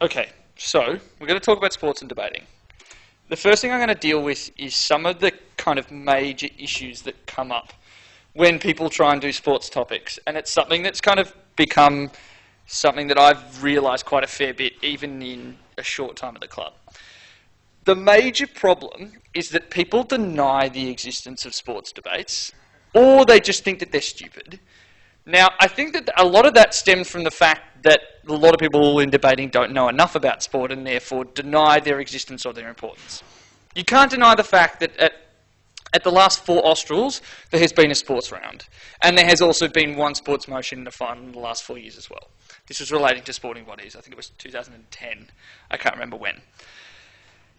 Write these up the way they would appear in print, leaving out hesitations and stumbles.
Okay, so we're going to talk about sports and debating. The first thing I'm going to deal with is some of the kind of major issues that come up when people try and do sports topics. And it's something that's kind of become something that I've realised quite a fair bit, even in a short time at the club. The major problem is that people deny the existence of sports debates, or they just think that they're stupid. Now, I think that a lot of that stems from the fact that a lot of people in debating don't know enough about sport and therefore deny their existence or their importance. You can't deny the fact that at the last 4 Australs, there has been a sports round. And there has also been one sports motion in the final in the last 4 years as well. This was relating to sporting bodies. I think it was 2010. I can't remember when.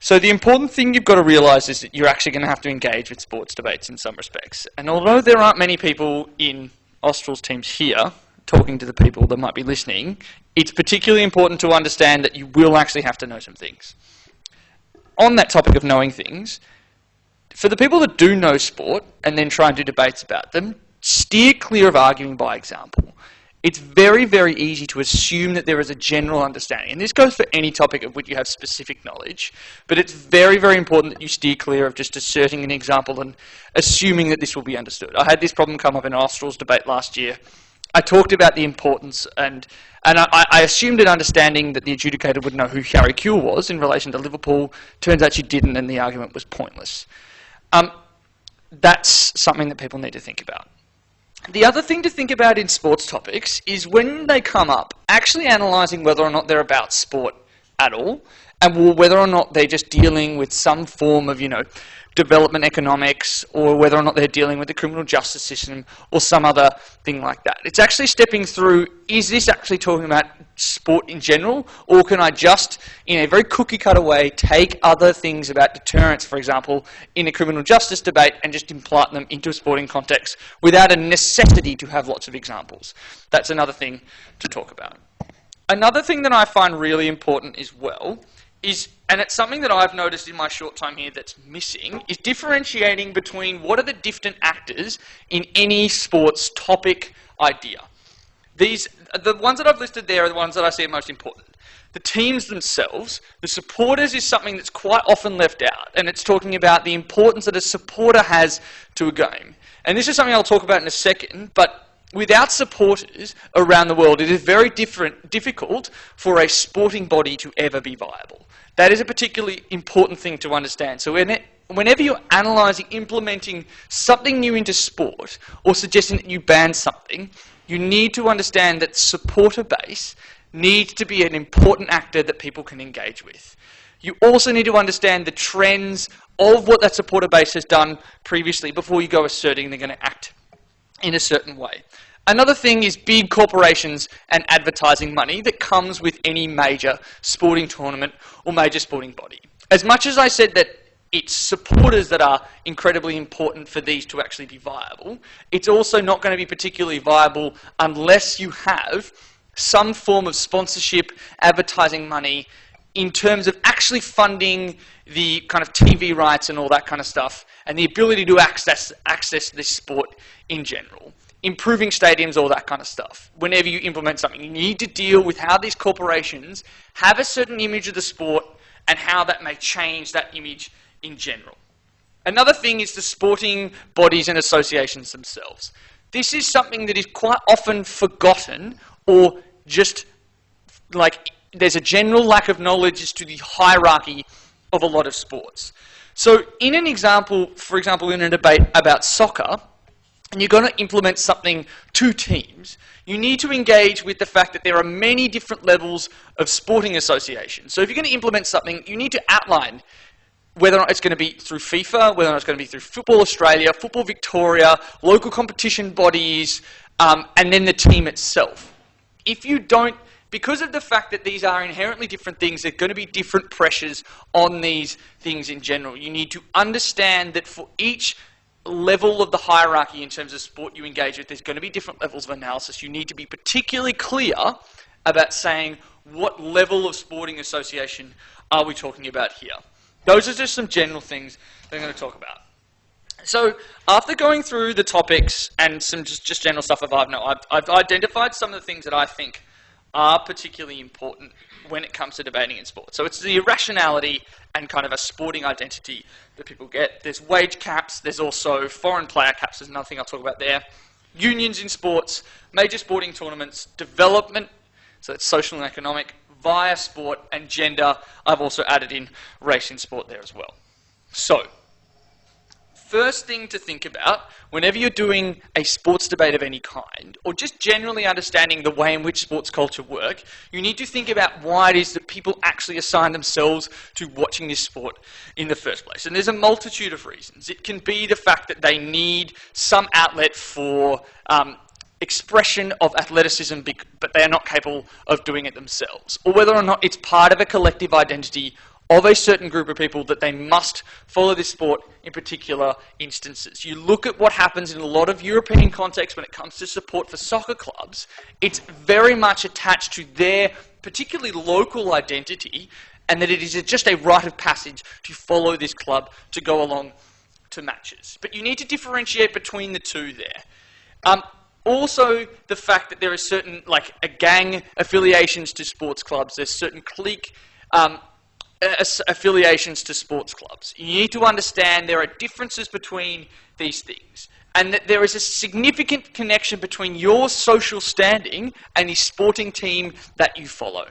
So the important thing you've got to realise is that you're actually going to have to engage with sports debates in some respects. And although there aren't many people in Australs teams here talking to the people that might be listening, it's particularly important to understand that you will actually have to know some things. On that topic of knowing things, for the people that do know sport and then try and do debates about them, steer clear of arguing by example. It's very, very easy to assume that there is a general understanding. And this goes for any topic of which you have specific knowledge. But it's very, very important that you steer clear of just asserting an example and assuming that this will be understood. I had this problem come up in an Australs debate last year. I talked about the importance and I assumed an understanding that the adjudicator would know who Harry Kewell was in relation to Liverpool. Turns out she didn't, and the argument was pointless. That's something that people need to think about. The other thing to think about in sports topics is when they come up, actually analysing whether or not they're about sport at all, and whether or not they're just dealing with some form of, development economics, or whether or not they're dealing with the criminal justice system, or some other thing like that. It's actually stepping through, is this actually talking about sport in general, or can I just, in a very cookie-cutter way, take other things about deterrence, for example, in a criminal justice debate, and just implant them into a sporting context without a necessity to have lots of examples. That's another thing to talk about. Another thing that I find really important as well is, and it's something that I've noticed in my short time here that's missing, is differentiating between what are the different actors in any sports topic idea. The ones that I've listed there are the ones that I see are most important. The teams themselves, the supporters is something that's quite often left out, and it's talking about the importance that a supporter has to a game. And this is something I'll talk about in a second, but without supporters around the world, it is very difficult for a sporting body to ever be viable. That is a particularly important thing to understand. So whenever you're analysing, implementing something new into sport, or suggesting that you ban something, you need to understand that supporter base needs to be an important actor that people can engage with. You also need to understand the trends of what that supporter base has done previously before you go asserting they're going to act in a certain way. Another thing is big corporations and advertising money that comes with any major sporting tournament or major sporting body. As much as I said that it's supporters that are incredibly important for these to actually be viable, it's also not going to be particularly viable unless you have some form of sponsorship, advertising money, in terms of actually funding the kind of TV rights and all that kind of stuff, and the ability to access this sport in general. Improving stadiums, all that kind of stuff. Whenever you implement something, you need to deal with how these corporations have a certain image of the sport and how that may change that image in general. Another thing is the sporting bodies and associations themselves. This is something that is quite often forgotten, or just like there's a general lack of knowledge as to the hierarchy of a lot of sports. So in an example, for example, in a debate about soccer, and you're going to implement something to teams, you need to engage with the fact that there are many different levels of sporting associations. So if you're going to implement something, you need to outline whether or not it's going to be through FIFA, whether or not it's going to be through Football Australia, Football Victoria, local competition bodies, and then the team itself. If you don't, because of the fact that these are inherently different things, there are going to be different pressures on these things in general. You need to understand that for each level of the hierarchy in terms of sport you engage with, there's going to be different levels of analysis. You need to be particularly clear about saying what level of sporting association are we talking about here. Those are just some general things that I'm going to talk about. So after going through the topics and some just general stuff I've identified some of the things that I think are particularly important when it comes to debating in sport. So it's the irrationality and kind of a sporting identity that people get. There's wage caps, there's also foreign player caps, there's another thing I'll talk about there. Unions in sports, major sporting tournaments, development, so it's social and economic, via sport, and gender. I've also added in race in sport there as well. So, first thing to think about whenever you're doing a sports debate of any kind, or just generally understanding the way in which sports culture work, you need to think about why it is that people actually assign themselves to watching this sport in the first place. And there's a multitude of reasons. It can be the fact that they need some outlet for expression of athleticism, but they are not capable of doing it themselves, or whether or not it's part of a collective identity of a certain group of people that they must follow this sport in particular instances. You look at what happens in a lot of European contexts when it comes to support for soccer clubs, it's very much attached to their particularly local identity, and that it is just a rite of passage to follow this club to go along to matches. But you need to differentiate between the two there. Also, the fact that there are certain, like, a gang affiliations to sports clubs, there's certain clique affiliations to sports clubs. You need to understand there are differences between these things, and that there is a significant connection between your social standing and the sporting team that you follow.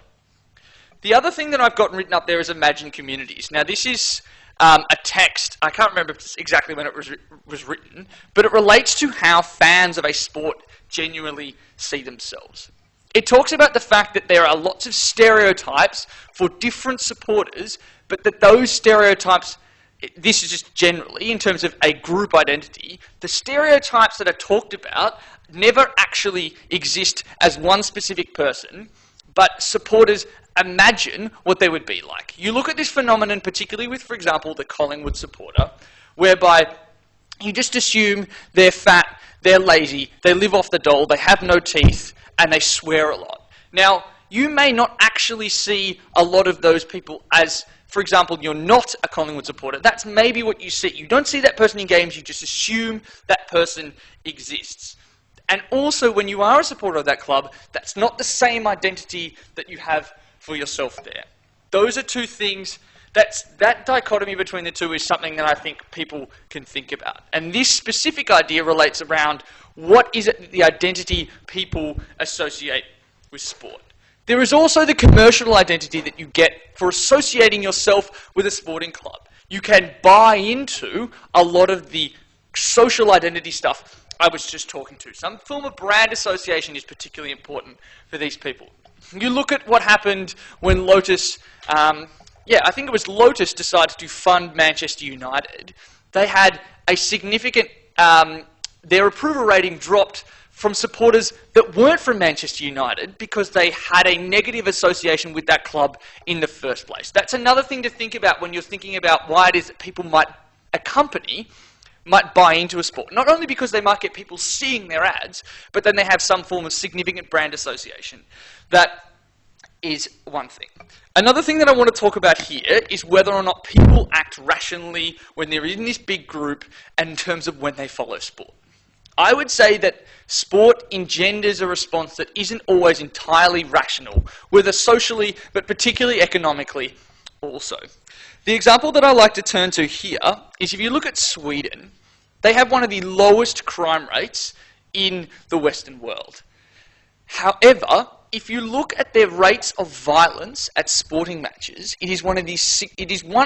The other thing that I've got written up there is imagine communities. Now, this is a text, I can't remember exactly when it was written, but it relates to how fans of a sport genuinely see themselves. It talks about the fact that there are lots of stereotypes for different supporters, but that those stereotypes, this is just generally in terms of a group identity, the stereotypes that are talked about never actually exist as one specific person, but supporters imagine what they would be like. You look at this phenomenon particularly with, for example, the Collingwood supporter, whereby you just assume they're fat, they're lazy, they live off the dole, they have no teeth, and they swear a lot. Now, you may not actually see a lot of those people as, for example, you're not a Collingwood supporter. That's maybe what you see. You don't see that person in games, you just assume that person exists. And also, when you are a supporter of that club, that's not the same identity that you have for yourself there. Those are two things. That dichotomy between the two is something that I think people can think about. And this specific idea relates around what is it the identity people associate with sport. There is also the commercial identity that you get for associating yourself with a sporting club. You can buy into a lot of the social identity stuff I was just talking to. Some form of brand association is particularly important for these people. You look at what happened when Lotus, I think it was Lotus decided to fund Manchester United. They had a significant, their approval rating dropped from supporters that weren't from Manchester United because they had a negative association with that club in the first place. That's another thing to think about when you're thinking about why it is that people a company might buy into a sport. Not only because they might get people seeing their ads, but then they have some form of significant brand association. That is one thing. Another thing that I want to talk about here is whether or not people act rationally when they're in this big group and in terms of when they follow sport. I would say that sport engenders a response that isn't always entirely rational, whether socially, but particularly economically also. The example that I like to turn to here is if you look at Sweden, they have one of the lowest crime rates in the Western world. However, if you look at their rates of violence at sporting matches, it is one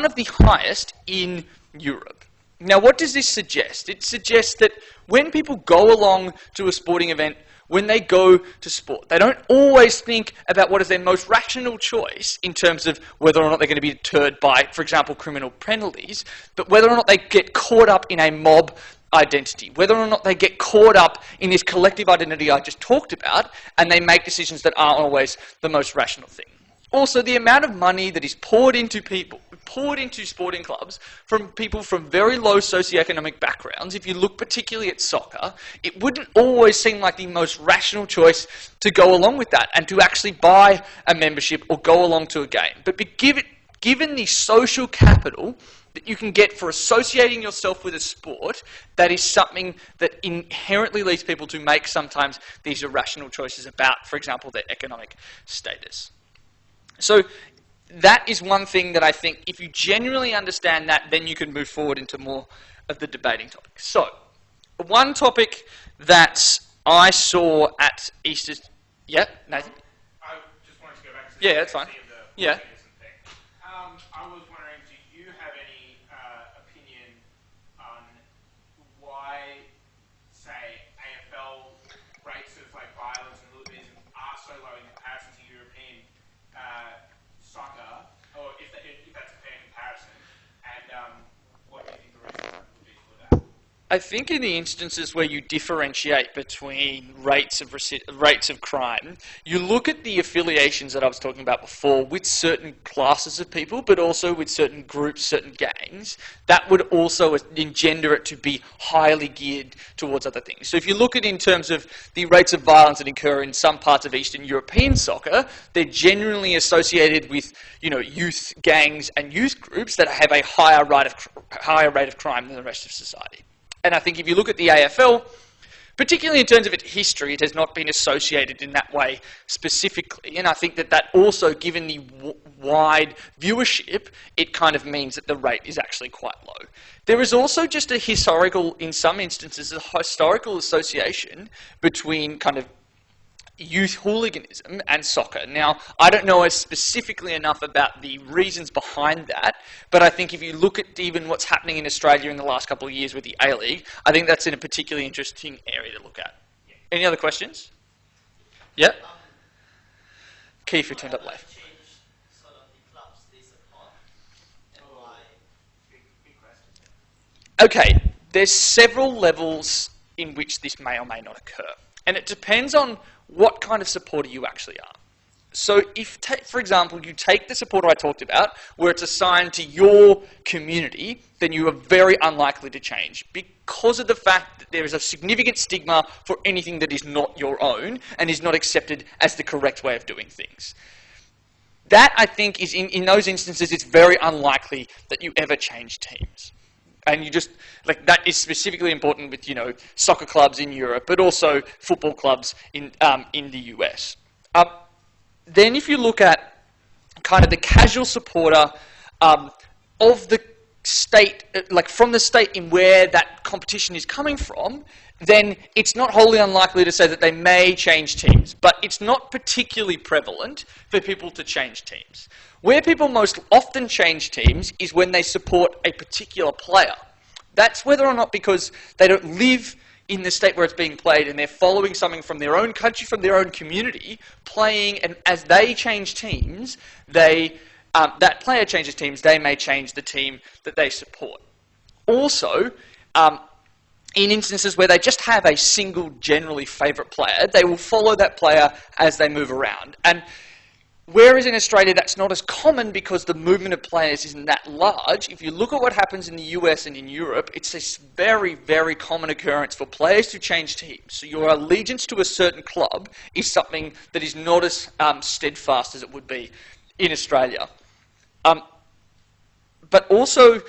of the highest in Europe. Now, what does this suggest? It suggests that when people go along to a sporting event, when they go to sport, they don't always think about what is their most rational choice in terms of whether or not they're going to be deterred by, for example, criminal penalties, but whether or not they get caught up in a mob identity, whether or not they get caught up in this collective identity I just talked about, and they make decisions that aren't always the most rational thing. Also, the amount of money that is poured into sporting clubs from people from very low socioeconomic backgrounds, if you look particularly at soccer, it wouldn't always seem like the most rational choice to go along with that and to actually buy a membership or go along to a game. But given the social capital that you can get for associating yourself with a sport, that is something that inherently leads people to make sometimes these irrational choices about, for example, their economic status. So that is one thing that I think if you genuinely understand that, then you can move forward into more of the debating topics. So, one topic that I saw at Easter's... Yeah, Nathan? I just wanted to go back to the that's fine. Yeah. I was wondering, do you have any opinion on why, say, AFL rates of violence and hooliganism are so low in comparison to European soccer, or if that's a fair comparison, and what do you think the reason would be for that? I think in the instances where you differentiate between rates of crime, you look at the affiliations that I was talking about before with certain classes of people, but also with certain groups, certain gangs, that would also engender it to be highly geared towards other things. So if you look at it in terms of the rates of violence that occur in some parts of Eastern European soccer, they're generally associated with, youth gangs and youth groups that have a higher rate of crime than the rest of society. And I think if you look at the AFL, particularly in terms of its history, it has not been associated in that way specifically. And I think that also, given the wide viewership, it kind of means that the rate is actually quite low. There is also just a historical, in some instances, a historical association between kind of youth hooliganism and soccer. Now, I don't know as specifically enough about the reasons behind that, but I think if you look at even what's happening in Australia in the last couple of years with the A-League, I think that's in a particularly interesting area to look at. Yeah. Any other questions? Yeah? Keith, who turned up late. Okay, there's several levels in which this may or may not occur. And it depends on what kind of supporter you actually are. So if, for example, you take the supporter I talked about, where it's assigned to your community, then you are very unlikely to change because of the fact that there is a significant stigma for anything that is not your own and is not accepted as the correct way of doing things. That, I think, is in those instances, it's very unlikely that you ever change teams. And you just, that is specifically important with, soccer clubs in Europe, but also football clubs in the US. Then if you look at kind of the casual supporter of the state, from the state in where that competition is coming from, then it's not wholly unlikely to say that they may change teams, but it's not particularly prevalent for people to change teams. Where people most often change teams is when they support a particular player. That's whether or not because they don't live in the state where it's being played and they're following something from their own country, from their own community, playing, and as they change teams, that player changes teams, they may change the team that they support. Also, in instances where they just have a single generally favourite player, they will follow that player as they move around. And whereas in Australia that's not as common because the movement of players isn't that large, if you look at what happens in the US and in Europe, it's a very, very common occurrence for players to change teams. So your allegiance to a certain club is something that is not as steadfast as it would be in Australia. But also,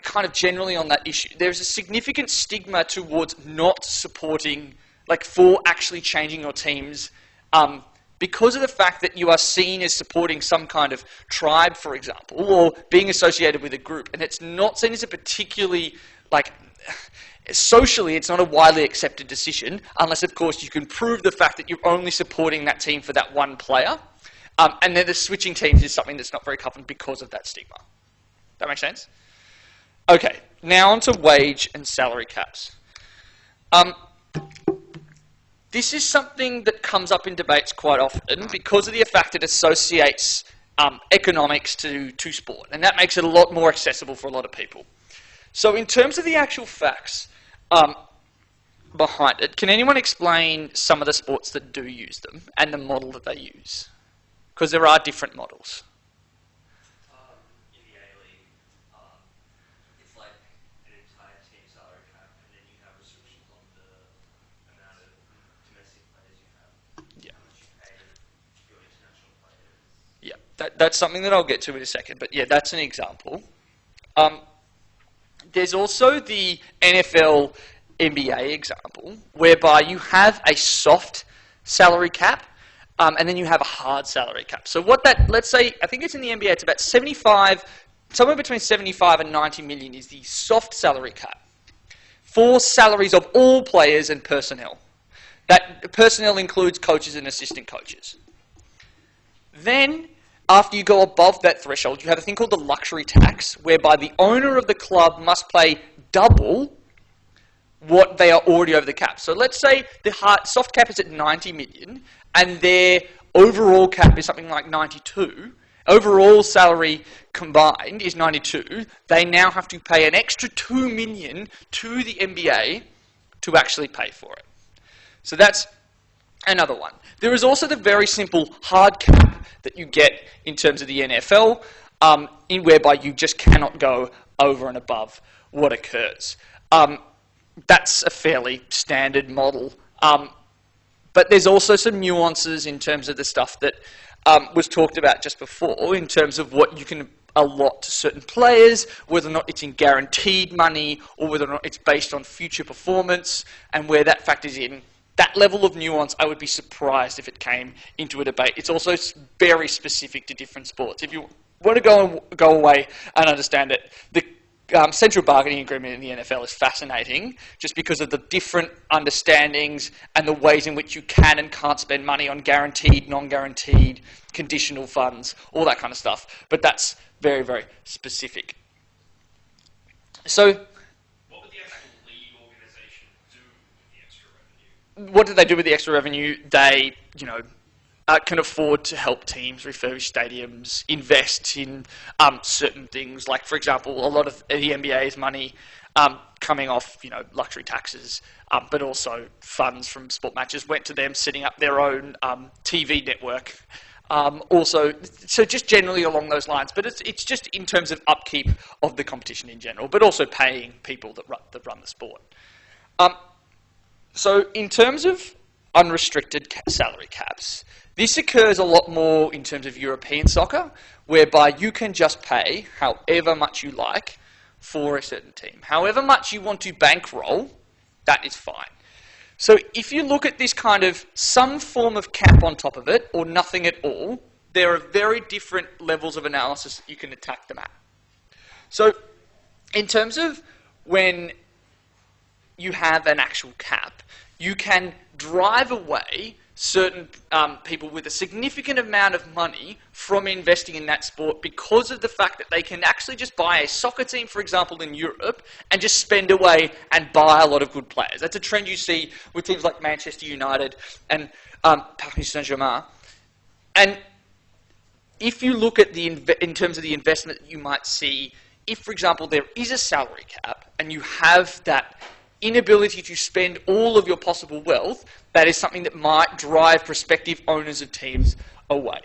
kind of generally on that issue, there's a significant stigma towards not supporting, for actually changing your teams, because of the fact that you are seen as supporting some kind of tribe, for example, or being associated with a group, and it's not seen as a particularly, socially, it's not a widely accepted decision, unless, of course, you can prove the fact that you're only supporting that team for that one player, and then the switching teams is something that's not very common because of that stigma. That make sense? Okay, now on to wage and salary caps. This is something that comes up in debates quite often because of the fact it associates economics to sport, and that makes it a lot more accessible for a lot of people. So in terms of the actual facts behind it, can anyone explain some of the sports that do use them and the model that they use? Because there are different models. In the A-League, it's like an entire team salary cap, and then you have restrictions on the amount of domestic players you have. Yeah. How much you pay your international players. Yeah, that's something that I'll get to in a second. But yeah, that's an example. There's also the NFL NBA example, whereby you have a soft salary cap, and then you have a hard salary cap. So what that, let's say, I think it's in the NBA, it's about 75, somewhere between 75 and 90 million is the soft salary cap for salaries of all players and personnel. That personnel includes coaches and assistant coaches. Then, after you go above that threshold, you have a thing called the luxury tax, whereby the owner of the club must pay double what they are already over the cap. So let's say the soft cap is at 90 million, and their overall cap is something like 92. Overall salary combined is 92. They now have to pay an extra 2 million to the NBA to actually pay for it. So that's another one. There is also the very simple hard cap that you get in terms of the NFL, in whereby you just cannot go over and above what occurs. That's a fairly standard model. But there's also some nuances in terms of the stuff that was talked about just before, in terms of what you can allot to certain players, whether or not it's in guaranteed money, or whether or not it's based on future performance, and where that factors in. That level of nuance, I would be surprised if it came into a debate. It's also very specific to different sports. If you want to go away and understand it, the central bargaining agreement in the NFL is fascinating, just because of the different understandings and the ways in which you can and can't spend money on guaranteed, non-guaranteed, conditional funds, all that kind of stuff. But that's very, very specific. So, what do they do with the extra revenue? They, can afford to help teams refurbish stadiums, invest in certain things. Like, for example, a lot of the NBA's money coming off, luxury taxes, but also funds from sport matches went to them setting up their own TV network. Also, so just generally along those lines. But it's just in terms of upkeep of the competition in general, but also paying people that run the sport. So in terms of unrestricted salary caps, this occurs a lot more in terms of European soccer, whereby you can just pay however much you like for a certain team. However much you want to bankroll, that is fine. So if you look at this kind of some form of cap on top of it, or nothing at all, there are very different levels of analysis that you can attack them at. So in terms of when you have an actual cap, you can drive away certain people with a significant amount of money from investing in that sport because of the fact that they can actually just buy a soccer team, for example, in Europe, and just spend away and buy a lot of good players. That's a trend you see with teams like Manchester United and Paris Saint-Germain. And if you look at in terms of the investment that you might see, if, for example, there is a salary cap and you have that inability to spend all of your possible wealth, that is something that might drive prospective owners of teams away.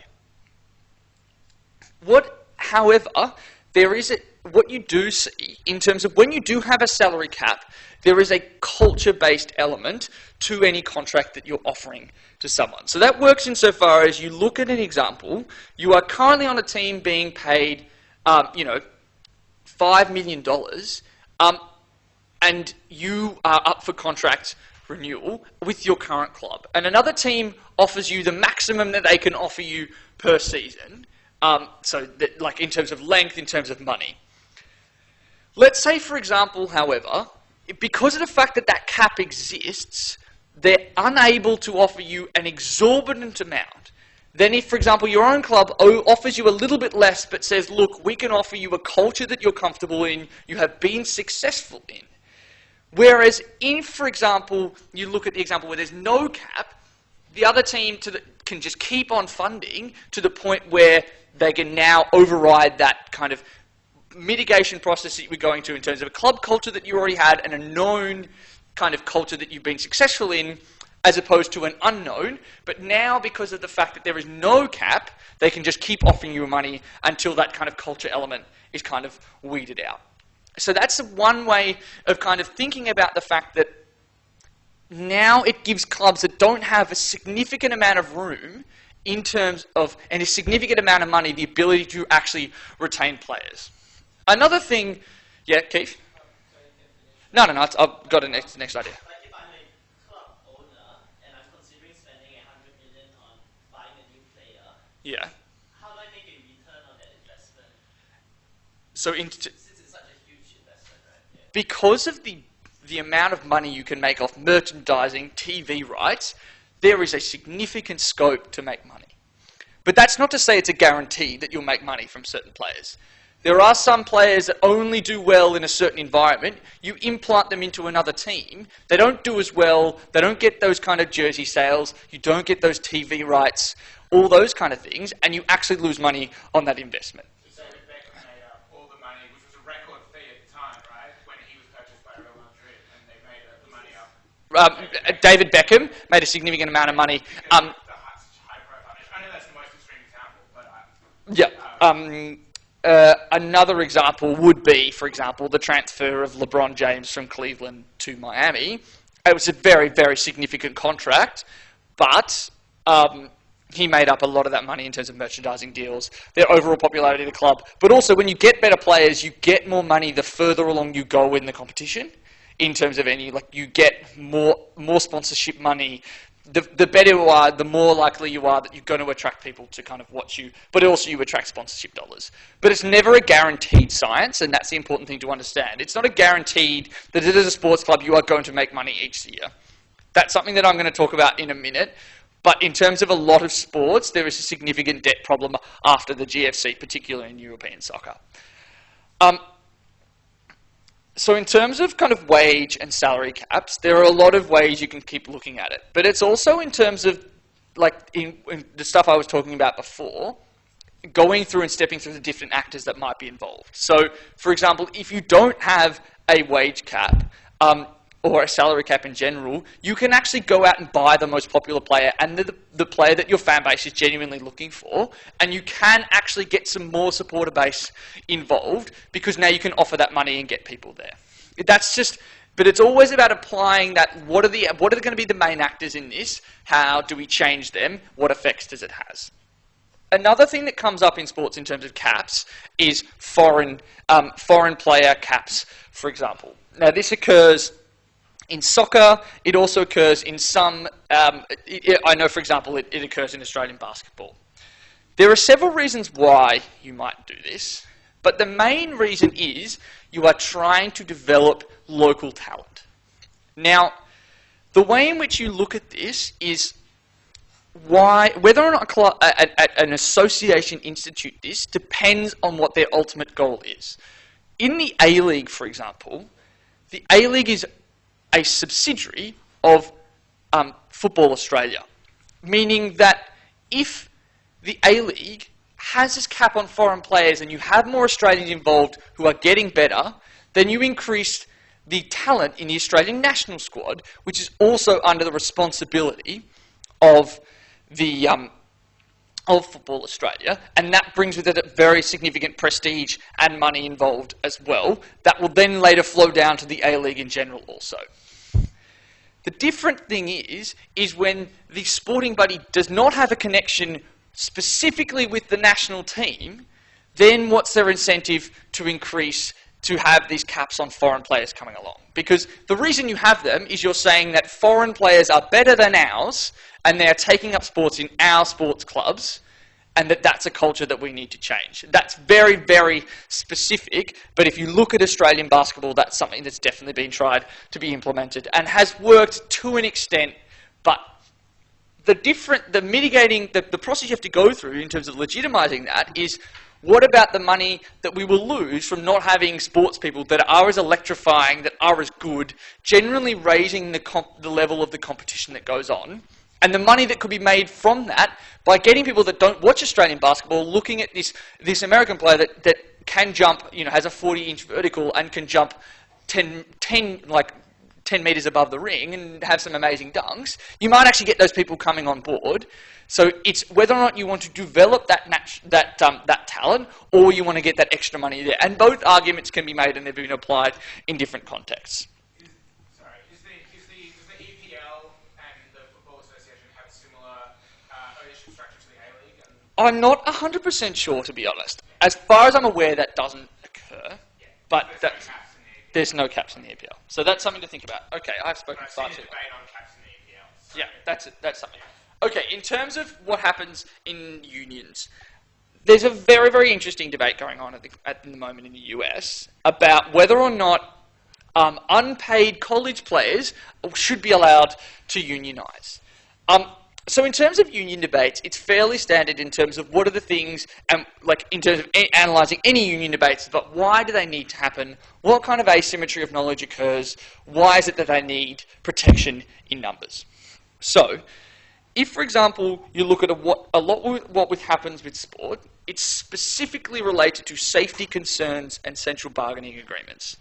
However, what you do see in terms of when you do have a salary cap, there is a culture-based element to any contract that you're offering to someone. So that works insofar as you look at an example, you are currently on a team being paid, $5 million, and you are up for contract renewal with your current club. And another team offers you the maximum that they can offer you per season, like in terms of length, in terms of money. Let's say, for example, however, because of the fact that that cap exists, they're unable to offer you an exorbitant amount. Then if, for example, your own club offers you a little bit less but says, look, we can offer you a culture that you're comfortable in, you have been successful in. Whereas if, for example, you look at the example where there's no cap, the other team can just keep on funding to the point where they can now override that kind of mitigation process that you were going to in terms of a club culture that you already had and a known kind of culture that you've been successful in, as opposed to an unknown. But now, because of the fact that there is no cap, they can just keep offering you money until that kind of culture element is kind of weeded out. So that's one way of kind of thinking about the fact that now it gives clubs that don't have a significant amount of room in terms of, and a significant amount of money, the ability to actually retain players. Another thing, yeah, Keith? No, I've got a next idea. Like if I'm a club owner and I'm considering spending 100 million on buying a new player, Yeah. how do I make a return on that investment? So Since it's such a huge investment, right? Yeah. because of the amount of money you can make off merchandising, TV rights, there is a significant scope to make money. But that's not to say it's a guarantee that you'll make money from certain players. There are some players that only do well in a certain environment. You implant them into another team, they don't do as well, they don't get those kind of jersey sales, you don't get those TV rights, all those kind of things, and you actually lose money on that investment. David Beckham made up all the money, which was a record fee at the time, right? When he was purchased by Real Madrid, and they made the money up. David Beckham made a significant amount of money. The high profile. I know that's the most extreme example, but Another example would be, for example, the transfer of LeBron James from Cleveland to Miami. It was a very, very significant contract, but he made up a lot of that money in terms of merchandising deals, their overall popularity of the club. But also, when you get better players, you get more money the further along you go in the competition. In terms of you get more sponsorship money. The better you are, the more likely you are that you're going to attract people to kind of watch you, but also you attract sponsorship dollars. But it's never a guaranteed science, and that's the important thing to understand. It's not a guaranteed that as a sports club you are going to make money each year. That's something that I'm going to talk about in a minute. But in terms of a lot of sports, there is a significant debt problem after the GFC, particularly in European soccer. So in terms of kind of wage and salary caps, there are a lot of ways you can keep looking at it. But it's also in terms of, like in the stuff I was talking about before, going through and stepping through the different actors that might be involved. So, for example, if you don't have a wage cap, or a salary cap in general, you can actually go out and buy the most popular player and the player that your fan base is genuinely looking for, and you can actually get some more supporter base involved because now you can offer that money and get people there. That's just, but it's always about applying that. What are going to be the main actors in this? How do we change them? What effects does it has? Another thing that comes up in sports in terms of caps is foreign player caps, for example. Now this occurs in soccer, it also occurs in some, I know for example it occurs in Australian basketball. There are several reasons why you might do this, but the main reason is you are trying to develop local talent. Now, the way in which you look at this is whether or not an association institute this depends on what their ultimate goal is. In the A-League, for example, the A-League is a subsidiary of Football Australia, meaning that if the A-League has this cap on foreign players and you have more Australians involved who are getting better, then you increase the talent in the Australian national squad, which is also under the responsibility of the of Football Australia, and that brings with it a very significant prestige and money involved as well. That will then later flow down to the A-League in general also. The different thing is when the sporting body does not have a connection specifically with the national team, then what's their incentive to increase, to have these caps on foreign players coming along? Because the reason you have them is you're saying that foreign players are better than ours, and they're taking up sports in our sports clubs, and that's a culture that we need to change. That's very, very specific, but if you look at Australian basketball, that's something that's definitely been tried to be implemented and has worked to an extent, but the process you have to go through in terms of legitimizing that is, what about the money that we will lose from not having sports people that are as electrifying, that are as good, generally raising the level of the competition that goes on? And the money that could be made from that by getting people that don't watch Australian basketball looking at this American player that can jump, has a 40-inch vertical and can jump 10 meters above the ring and have some amazing dunks. You might actually get those people coming on board. So it's whether or not you want to develop that talent, or you want to get that extra money there. And both arguments can be made, and they've been applied in different contexts. Does the EPL and the Football Association have similar ownership structure to the I'm not 100% sure, to be honest. As far as I'm aware, that doesn't occur, but there's no caps in the EPL. So that's something to think about. Okay, I've spoken far too long. Debate on caps in the EPL. Yeah, that's something. Okay, in terms of what happens in unions, there's a very, very interesting debate going on at the moment in the US about whether or not unpaid college players should be allowed to unionize. So in terms of union debates, it's fairly standard in terms of what are the things, like in terms of analysing any union debates, but why do they need to happen? What kind of asymmetry of knowledge occurs? Why is it that they need protection in numbers? So, if, for example, you look at what happens with sport, it's specifically related to safety concerns and central bargaining agreements.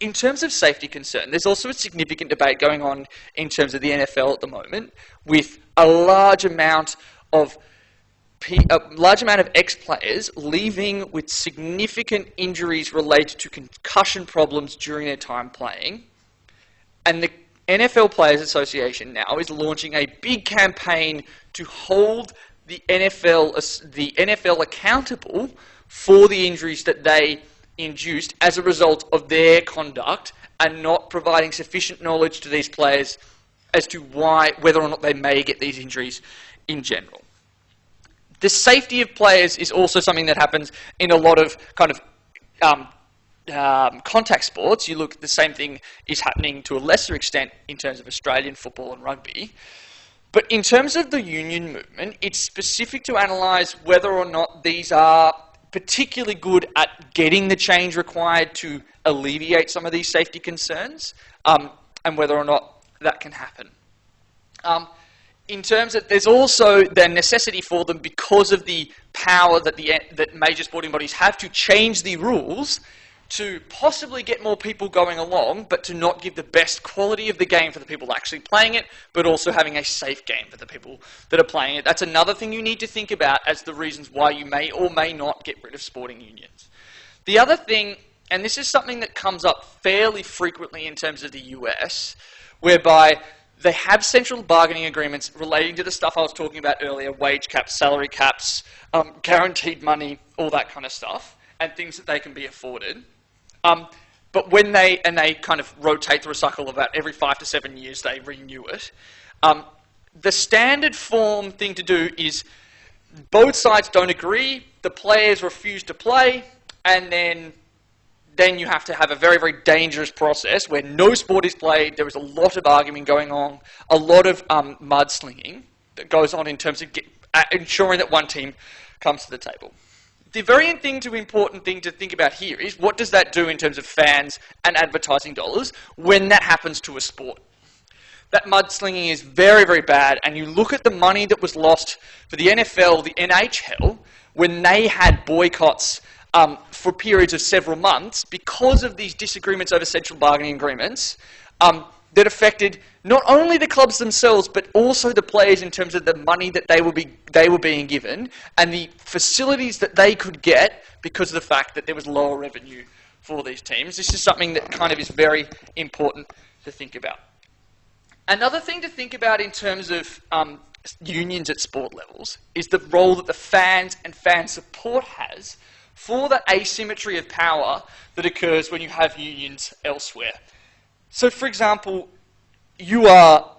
In terms of safety concern, there's also a significant debate going on in terms of the NFL at the moment, with a large amount of ex-players leaving with significant injuries related to concussion problems during their time playing. And the NFL Players Association now is launching a big campaign to hold the NFL accountable for the injuries that they induced as a result of their conduct and not providing sufficient knowledge to these players as to whether or not they may get these injuries in general. The safety of players is also something that happens in a lot of kind of contact sports. You look, the same thing is happening to a lesser extent in terms of Australian football and rugby. But in terms of the union movement, it's specific to analyse whether or not these are particularly good at getting the change required to alleviate some of these safety concerns, and whether or not that can happen. In terms of, there's also the necessity for them because of the power that major sporting bodies have to change the rules to possibly get more people going along, but to not give the best quality of the game for the people actually playing it, but also having a safe game for the people that are playing it. That's another thing you need to think about as the reasons why you may or may not get rid of sporting unions. The other thing, and this is something that comes up fairly frequently in terms of the US, whereby they have central bargaining agreements relating to the stuff I was talking about earlier, wage caps, salary caps, guaranteed money, all that kind of stuff, and things that they can be afforded. But when they kind of rotate through a cycle about every 5 to 7 years, they renew it. The standard form thing to do is both sides don't agree, the players refuse to play, and then you have to have a very, very dangerous process where no sport is played, there is a lot of argument going on, a lot of mudslinging that goes on in terms of ensuring that one team comes to the table. The very important thing to think about here is what does that do in terms of fans and advertising dollars when that happens to a sport? That mudslinging is very, very bad, and you look at the money that was lost for the NFL, the NHL, when they had boycotts for periods of several months because of these disagreements over central bargaining agreements that affected not only the clubs themselves, but also the players in terms of the money that they were being given and the facilities that they could get because of the fact that there was lower revenue for these teams. This is something that kind of is very important to think about. Another thing to think about in terms of unions at sport levels is the role that the fans and fan support has for that asymmetry of power that occurs when you have unions elsewhere. So, for example, you are,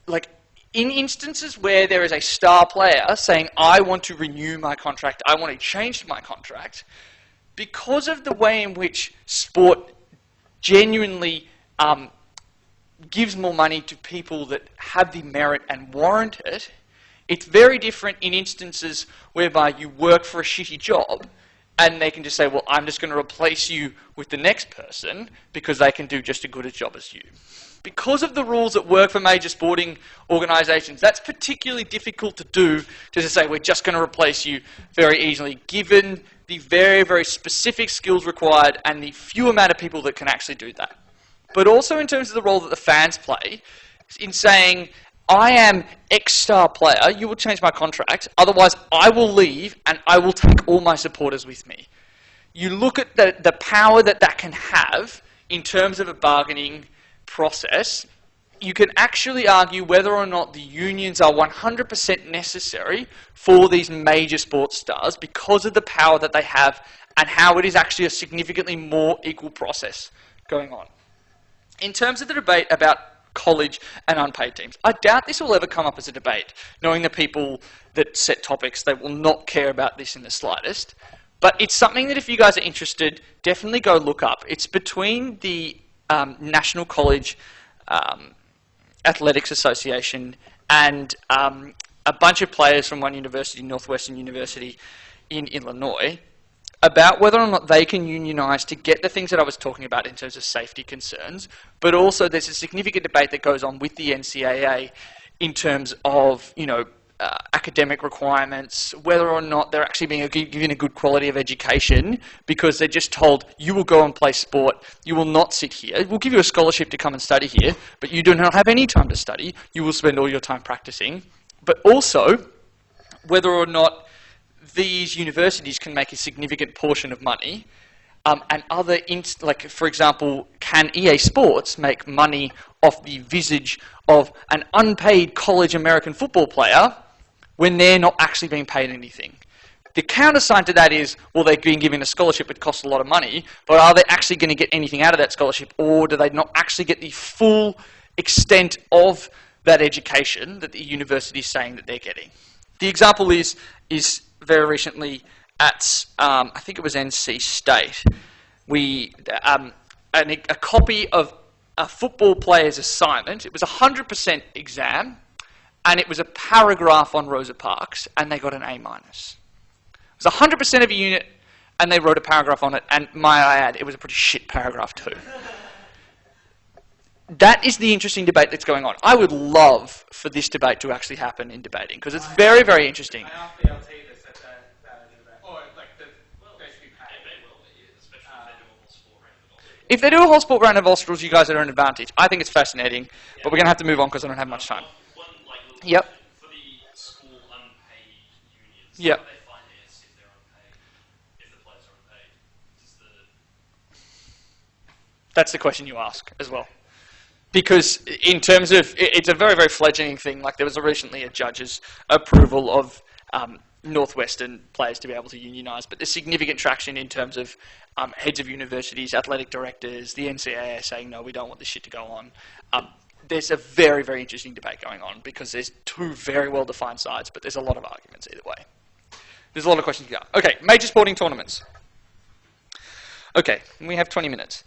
like, in instances where there is a star player saying, I want to renew my contract, I want to change my contract, because of the way in which sport genuinely gives more money to people that have the merit and warrant it, it's very different in instances whereby you work for a shitty job and they can just say, well, I'm just going to replace you with the next person because they can do just as good a job as you. Because of the rules that work for major sporting organisations, that's particularly difficult to do, to say we're just going to replace you very easily, given the very, very specific skills required and the few amount of people that can actually do that. But also in terms of the role that the fans play, in saying, I am X-star player, you will change my contract, otherwise I will leave and I will take all my supporters with me. You look at the power that that can have in terms of a bargaining process you can actually argue whether or not the unions are 100% necessary for these major sports stars because of the power that they have and how it is actually a significantly more equal process going on. In terms of the debate about college and unpaid teams, I doubt this will ever come up as a debate. Knowing the people that set topics, they will not care about this in the slightest. But it's something that if you guys are interested, definitely go look up. It's between the National College Athletics Association and a bunch of players from one university, Northwestern University in Illinois, about whether or not they can unionise to get the things that I was talking about in terms of safety concerns, but also there's a significant debate that goes on with the NCAA in terms of, academic requirements, whether or not they're actually being given a good quality of education because they're just told, you will go and play sport, you will not sit here, we'll give you a scholarship to come and study here, but you do not have any time to study, you will spend all your time practicing. But also, whether or not these universities can make a significant portion of money, and other, like for example, can EA Sports make money off the visage of an unpaid college American football player when they're not actually being paid anything? The countersign to that is, well, they're being given a scholarship, it costs a lot of money, but are they actually going to get anything out of that scholarship, or do they not actually get the full extent of that education that the university is saying that they're getting? The example is very recently at, I think it was NC State, a copy of a football player's assignment, it was a 100% exam, and it was a paragraph on Rosa Parks, and they got an A-. It was 100% of a unit, and they wrote a paragraph on it, and might I add, it was a pretty shit paragraph too. That is the interesting debate that's going on. I would love for this debate to actually happen in debating, because it's very, very interesting. I asked the LT this at that debate. Or, like, they should be paid. They will be, especially if they do a whole sport round of Australs. If they do a whole sport round of Australs, you guys are at an advantage. I think it's fascinating, but we're going to have to move on because I don't have much time. Yep. For the school unpaid unions, Yep. how do they finance if they're unpaid, if the players are unpaid? That's the question you ask as well. Because in terms of, it's a very, very fledgling thing. Like there was recently a judge's approval of Northwestern players to be able to unionise, but there's significant traction in terms of heads of universities, athletic directors, the NCAA saying, no, we don't want this shit to go on. There's a very, very interesting debate going on because there's two very well-defined sides, but there's a lot of arguments either way. There's a lot of questions to go. Okay, major sporting tournaments. Okay, we have 20 minutes.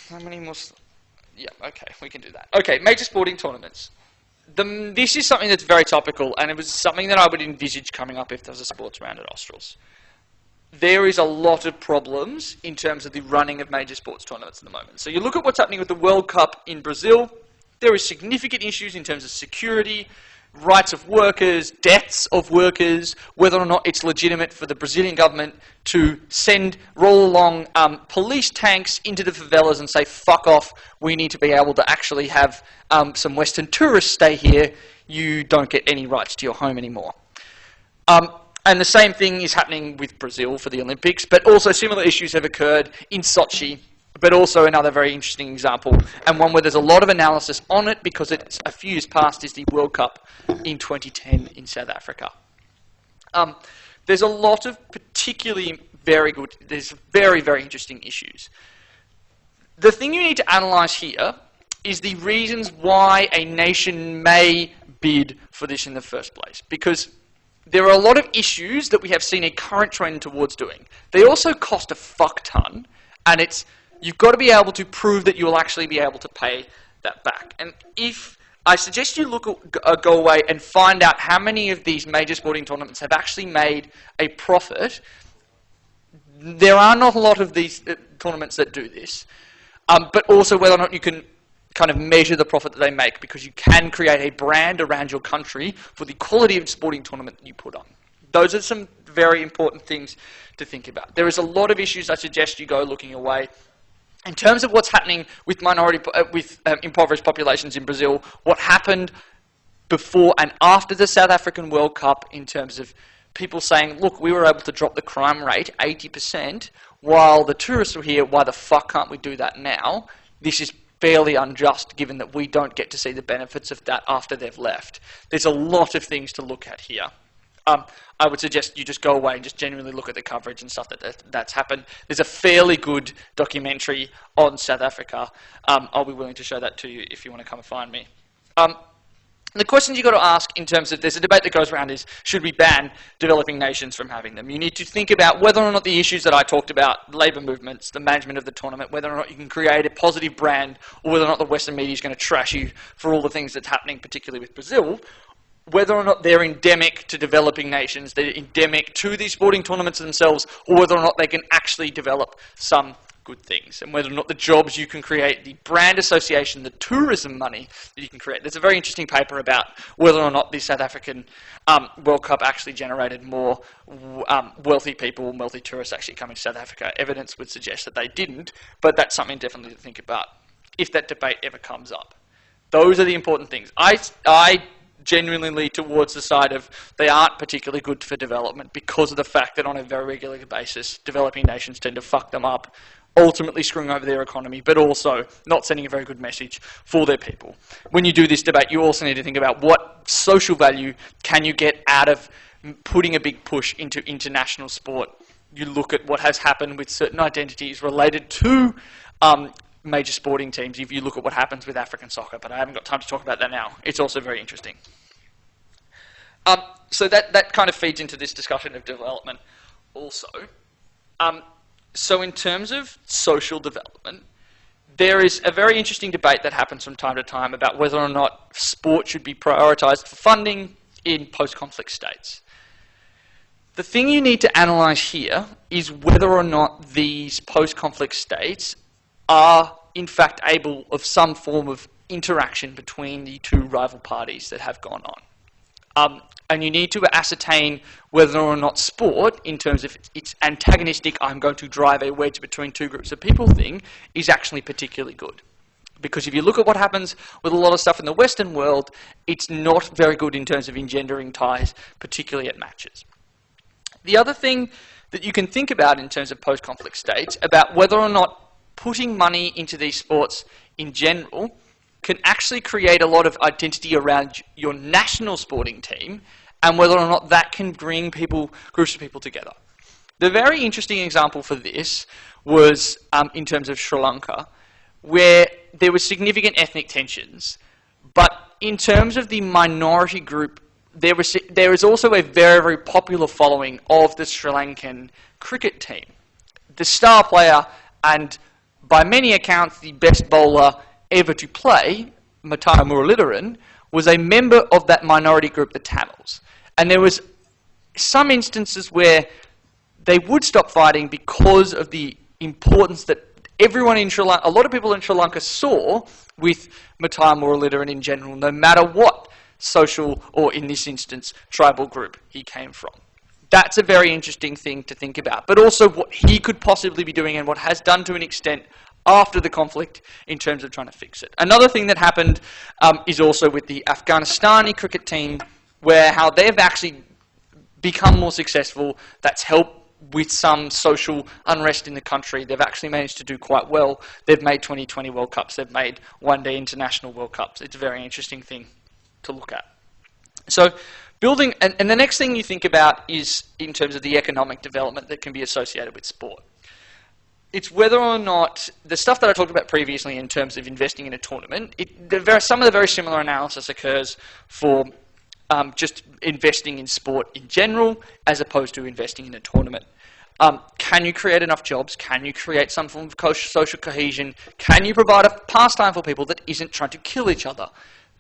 How many more? Yeah, okay, we can do that. Okay, major sporting tournaments. This is something that's very topical, and it was something that I would envisage coming up if there was a sports round at Australs. There is a lot of problems in terms of the running of major sports tournaments at the moment. So you look at what's happening with the World Cup in Brazil, there is significant issues in terms of security, rights of workers, deaths of workers, whether or not it's legitimate for the Brazilian government to roll along police tanks into the favelas and say, fuck off, we need to be able to actually have some Western tourists stay here, you don't get any rights to your home anymore. And the same thing is happening with Brazil for the Olympics, but also similar issues have occurred in Sochi, but also another very interesting example, and one where there's a lot of analysis on it because it's a few years past is the World Cup in 2010 in South Africa. There's a lot of particularly there's very, very interesting issues. The thing you need to analyse here is the reasons why a nation may bid for this in the first place, because there are a lot of issues that we have seen a current trend towards doing. They also cost a fuck ton, and you've got to be able to prove that you will actually be able to pay that back. And if I suggest you go away and find out how many of these major sporting tournaments have actually made a profit. There are not a lot of these tournaments that do this, but also whether or not you can kind of measure the profit that they make, because you can create a brand around your country for the quality of sporting tournament that you put on. Those are some very important things to think about. There is a lot of issues I suggest you go looking away. In terms of what's happening with impoverished populations in Brazil, what happened before and after the South African World Cup in terms of people saying, look, we were able to drop the crime rate 80% while the tourists were here, why the fuck can't we do that now? This is fairly unjust given that we don't get to see the benefits of that after they've left. There's a lot of things to look at here. I would suggest you just go away and just genuinely look at the coverage and stuff that's happened. There's a fairly good documentary on South Africa. I'll be willing to show that to you if you want to come and find me. The questions you've got to ask in terms of, there's a debate that goes around is, should we ban developing nations from having them? You need to think about whether or not the issues that I talked about, labour movements, the management of the tournament, whether or not you can create a positive brand, or whether or not the Western media is going to trash you for all the things that's happening, particularly with Brazil, whether or not they're endemic to developing nations, they're endemic to these sporting tournaments themselves, or whether or not they can actually develop some good things, and whether or not the jobs you can create, the brand association, the tourism money that you can create. There's a very interesting paper about whether or not the South African World Cup actually generated more wealthy people, wealthy tourists actually coming to South Africa. Evidence would suggest that they didn't, but that's something definitely to think about if that debate ever comes up. Those are the important things. I genuinely lead towards the side of they aren't particularly good for development because of the fact that on a very regular basis, developing nations tend to fuck them up, ultimately screwing over their economy, but also not sending a very good message for their people. When you do this debate, you also need to think about what social value can you get out of putting a big push into international sport. You look at what has happened with certain identities related to major sporting teams. If you look at what happens with African soccer, but I haven't got time to talk about that now. It's also very interesting. So that kind of feeds into this discussion of development also. So in terms of social development, there is a very interesting debate that happens from time to time about whether or not sport should be prioritised for funding in post-conflict states. The thing you need to analyse here is whether or not these post-conflict states are in fact able of some form of interaction between the two rival parties that have gone on. And you need to ascertain whether or not sport, in terms of its antagonistic, I'm going to drive a wedge between two groups of people thing, is actually particularly good. Because if you look at what happens with a lot of stuff in the Western world, it's not very good in terms of engendering ties, particularly at matches. The other thing that you can think about in terms of post-conflict states, about whether or not putting money into these sports in general can actually create a lot of identity around your national sporting team, and whether or not that can bring groups of people together. The very interesting example for this was in terms of Sri Lanka, where there were significant ethnic tensions, but in terms of the minority group, there is also a very, very popular following of the Sri Lankan cricket team. The star player, and by many accounts the best bowler ever to play, Matthiya Muralitharan, was a member of that minority group, the Tamils. And there was some instances where they would stop fighting because of the importance that everyone in Sri Lanka, a lot of people in Sri Lanka saw with Matthiya Muralitharan in general, no matter what social, or in this instance, tribal group he came from. That's a very interesting thing to think about, but also what he could possibly be doing and what has done to an extent after the conflict in terms of trying to fix it. Another thing that happened is also with the Afghanistani cricket team, where how they've actually become more successful. That's helped with some social unrest in the country. They've actually managed to do quite well. They've made 2020 World Cups. They've made one-day international World Cups. It's a very interesting thing to look at. So building, and the next thing you think about is in terms of the economic development that can be associated with sport. It's whether or not the stuff that I talked about previously in terms of investing in a tournament, some of the very similar analysis occurs for just investing in sport in general as opposed to investing in a tournament. Can you create enough jobs? Can you create some form of social cohesion? Can you provide a pastime for people that isn't trying to kill each other?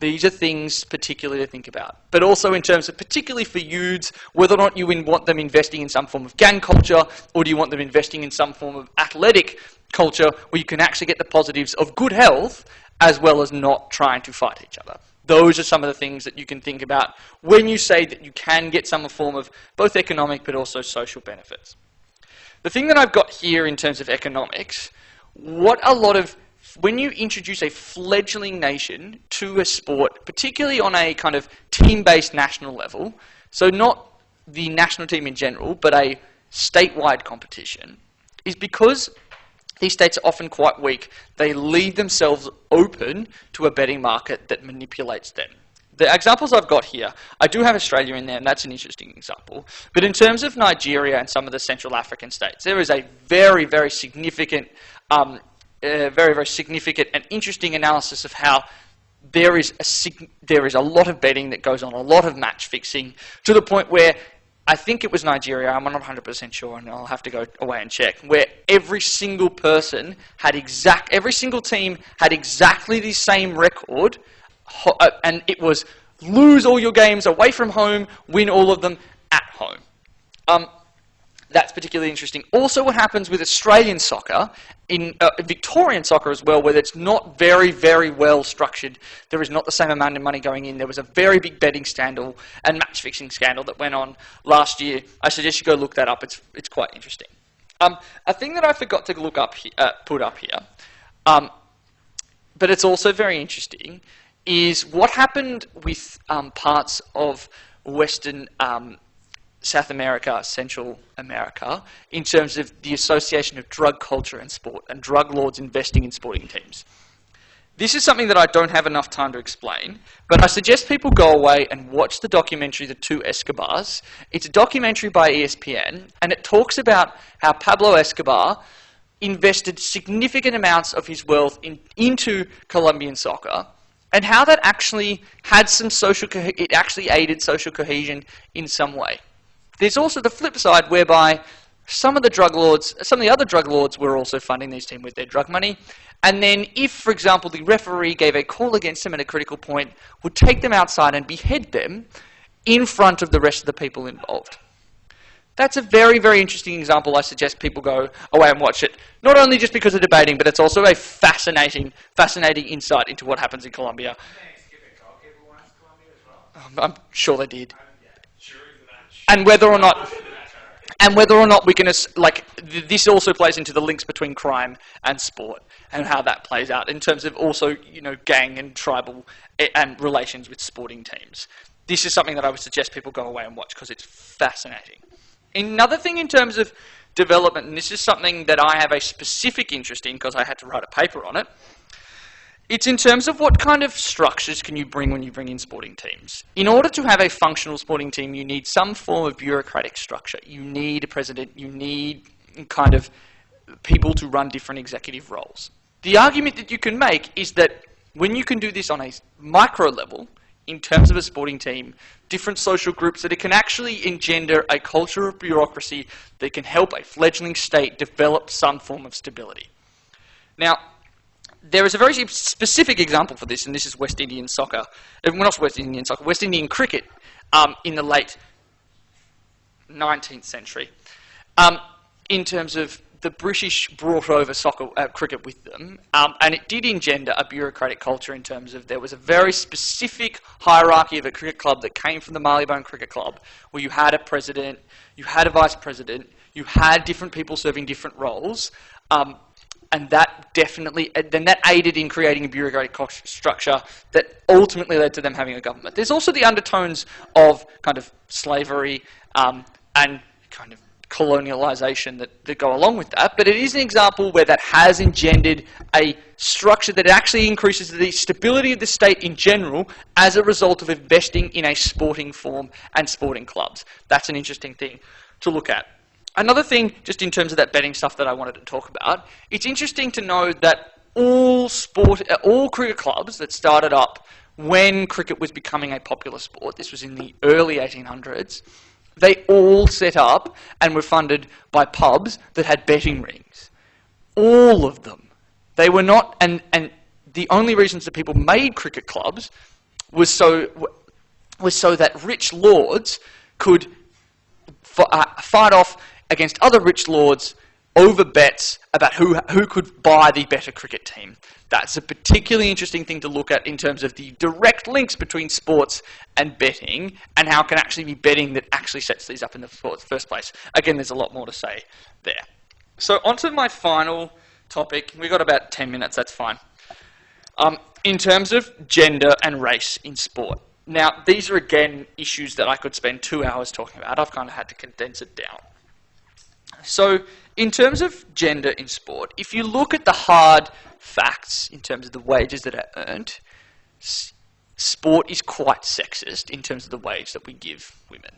These are things particularly to think about. But also in terms of, particularly for youths, whether or not you want them investing in some form of gang culture, or do you want them investing in some form of athletic culture where you can actually get the positives of good health as well as not trying to fight each other. Those are some of the things that you can think about when you say that you can get some form of both economic but also social benefits. The thing that I've got here in terms of economics, when you introduce a fledgling nation to a sport, particularly on a kind of team-based national level, so not the national team in general, but a statewide competition, is because these states are often quite weak. They leave themselves open to a betting market that manipulates them. The examples I've got here, I do have Australia in there, and that's an interesting example. But in terms of Nigeria and some of the Central African states, there is a very, very significant, very significant and interesting analysis of how there is a lot of betting that goes on, a lot of match fixing, to the point where I think it was Nigeria, I'm not 100% sure, and I'll have to go away and check, where every single person had every single team had exactly the same record, and it was lose all your games away from home, win all of them at home. That's particularly interesting. Also, what happens with Australian soccer, in Victorian soccer as well, where it's not very, very well structured. There is not the same amount of money going in. There was a very big betting scandal and match-fixing scandal that went on last year. I suggest you go look that up. It's quite interesting. A thing that I forgot to look up, put up here, but it's also very interesting, is what happened with parts of Western South America, Central America, in terms of the association of drug culture and sport, and drug lords investing in sporting teams. This is something that I don't have enough time to explain, but I suggest people go away and watch the documentary The Two Escobars. It's a documentary by ESPN, and it talks about how Pablo Escobar invested significant amounts of his wealth into Colombian soccer, and how that actually had some it actually aided social cohesion in some way. There's also the flip side, whereby some of the other drug lords were also funding these teams with their drug money. And then if, for example, the referee gave a call against them at a critical point, would take them outside and behead them in front of the rest of the people involved. That's a very, very interesting example. I suggest people go away and watch it, not only just because of debating, but it's also a fascinating insight into what happens in Colombia. I'm sure they did. And whether or not we can, like, this also plays into the links between crime and sport and how that plays out in terms of also, gang and tribal and relations with sporting teams. This is something that I would suggest people go away and watch because it's fascinating. Another thing in terms of development, and this is something that I have a specific interest in because I had to write a paper on it, it's in terms of what kind of structures can you bring when you bring in sporting teams. In order to have a functional sporting team, you need some form of bureaucratic structure. You need a president, you need kind of people to run different executive roles. The argument that you can make is that when you can do this on a micro level, in terms of a sporting team, different social groups, that it can actually engender a culture of bureaucracy that can help a fledgling state develop some form of stability. Now, there is a very specific example for this, and this is West Indian soccer. Well, not West Indian soccer, West Indian cricket in the late 19th century. In terms of the British brought over cricket with them, and it did engender a bureaucratic culture in terms of there was a very specific hierarchy of a cricket club that came from the Marylebone Cricket Club, where you had a president, you had a vice president, you had different people serving different roles, and that aided in creating a bureaucratic structure that ultimately led to them having a government. There's also the undertones of kind of slavery and kind of colonialization that go along with that, but it is an example where that has engendered a structure that actually increases the stability of the state in general as a result of investing in a sporting form and sporting clubs. That's an interesting thing to look at. Another thing, just in terms of that betting stuff that I wanted to talk about, it's interesting to know that all cricket clubs that started up when cricket was becoming a popular sport, this was in the early 1800s, they all set up and were funded by pubs that had betting rings. All of them. They were not, and the only reasons that people made cricket clubs was so that rich lords could fight off against other rich lords over bets about who could buy the better cricket team. That's a particularly interesting thing to look at in terms of the direct links between sports and betting, and how it can actually be betting that actually sets these up in the first place. Again, there's a lot more to say there. So onto my final topic. We've got about 10 minutes, that's fine. In terms of gender and race in sport. Now, these are again issues that I could spend 2 hours talking about. I've kind of had to condense it down. So, in terms of gender in sport, if you look at the hard facts in terms of the wages that are earned, sport is quite sexist in terms of the wage that we give women.